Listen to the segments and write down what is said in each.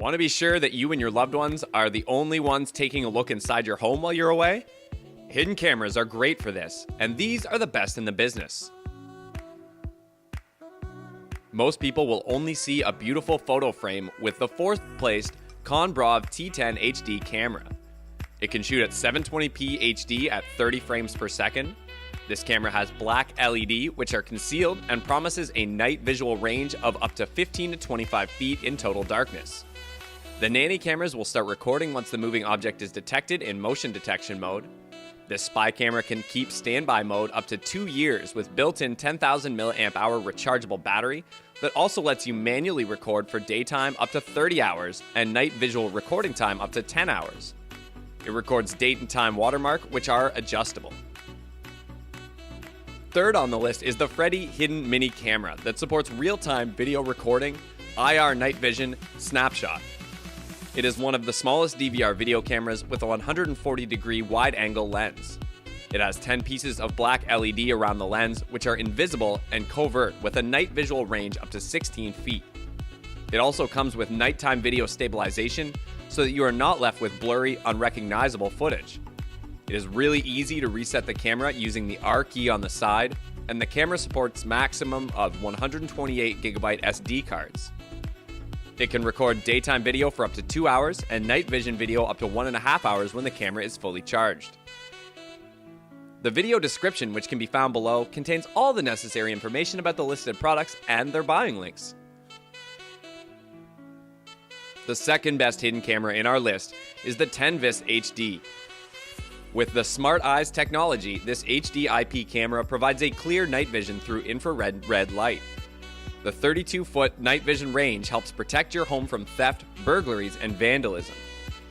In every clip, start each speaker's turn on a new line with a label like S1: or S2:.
S1: Want to be sure that you and your loved ones are the only ones taking a look inside your home while you're away? Hidden cameras are great for this, and these are the best in the business. Most people will only see a beautiful photo frame with the fourth placed Conbrav T10 HD camera. It can shoot at 720p HD at 30 frames per second. This camera has black LED, which are concealed, and promises a night visual range of up to 15 to 25 feet in total darkness. The nanny cameras will start recording once the moving object is detected in motion detection mode. This spy camera can keep standby mode up to 2 years with built-in 10,000 mAh rechargeable battery that also lets you manually record for daytime up to 30 hours and night visual recording time up to 10 hours. It records date and time watermark, which are adjustable. Third on the list is the Freddy Hidden Mini Camera that supports real-time video recording, IR night vision, snapshot. It is one of the smallest DVR video cameras with a 140-degree wide-angle lens. It has 10 pieces of black LED around the lens, which are invisible and covert with a night visual range up to 16 feet. It also comes with nighttime video stabilization so that you are not left with blurry, unrecognizable footage. It is really easy to reset the camera using the R key on the side, and the camera supports maximum of 128GB SD cards. It can record daytime video for up to 2 hours and night vision video up to 1.5 hours when the camera is fully charged. The video description, which can be found below, contains all the necessary information about the listed products and their buying links. The second best hidden camera in our list is the Tenvis HD. With the Smart Eyes technology, this HD IP camera provides a clear night vision through infrared red light. The 32-foot night vision range helps protect your home from theft, burglaries, and vandalism.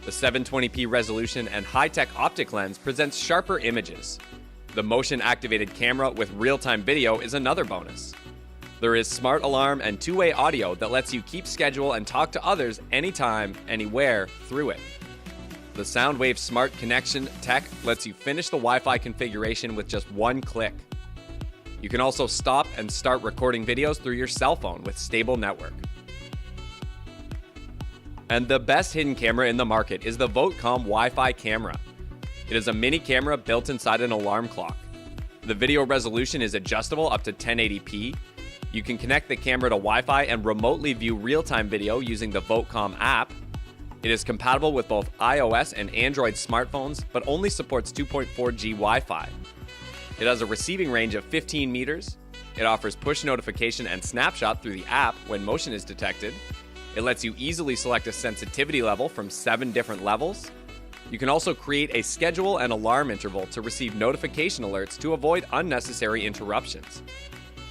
S1: The 720p resolution and high-tech optic lens presents sharper images. The motion-activated camera with real-time video is another bonus. There is smart alarm and two-way audio that lets you keep schedule and talk to others anytime, anywhere through it. The SoundWave Smart Connection tech lets you finish the Wi-Fi configuration with just one click. You can also stop and start recording videos through your cell phone with stable network. And the best hidden camera in the market is the Votcom Wi-Fi camera. It is a mini camera built inside an alarm clock. The video resolution is adjustable up to 1080p. You can connect the camera to Wi-Fi and remotely view real-time video using the Votcom app. It is compatible with both iOS and Android smartphones, but only supports 2.4G Wi-Fi. It has a receiving range of 15 meters. It offers push notification and snapshot through the app when motion is detected. It lets you easily select a sensitivity level from 7 different levels. You can also create a schedule and alarm interval to receive notification alerts to avoid unnecessary interruptions.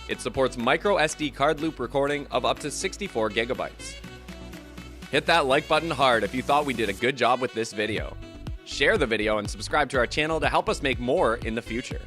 S1: It supports micro SD card loop recording of up to 64 gigabytes. Hit that like button hard if you thought we did a good job with this video. Share the video and subscribe to our channel to help us make more in the future.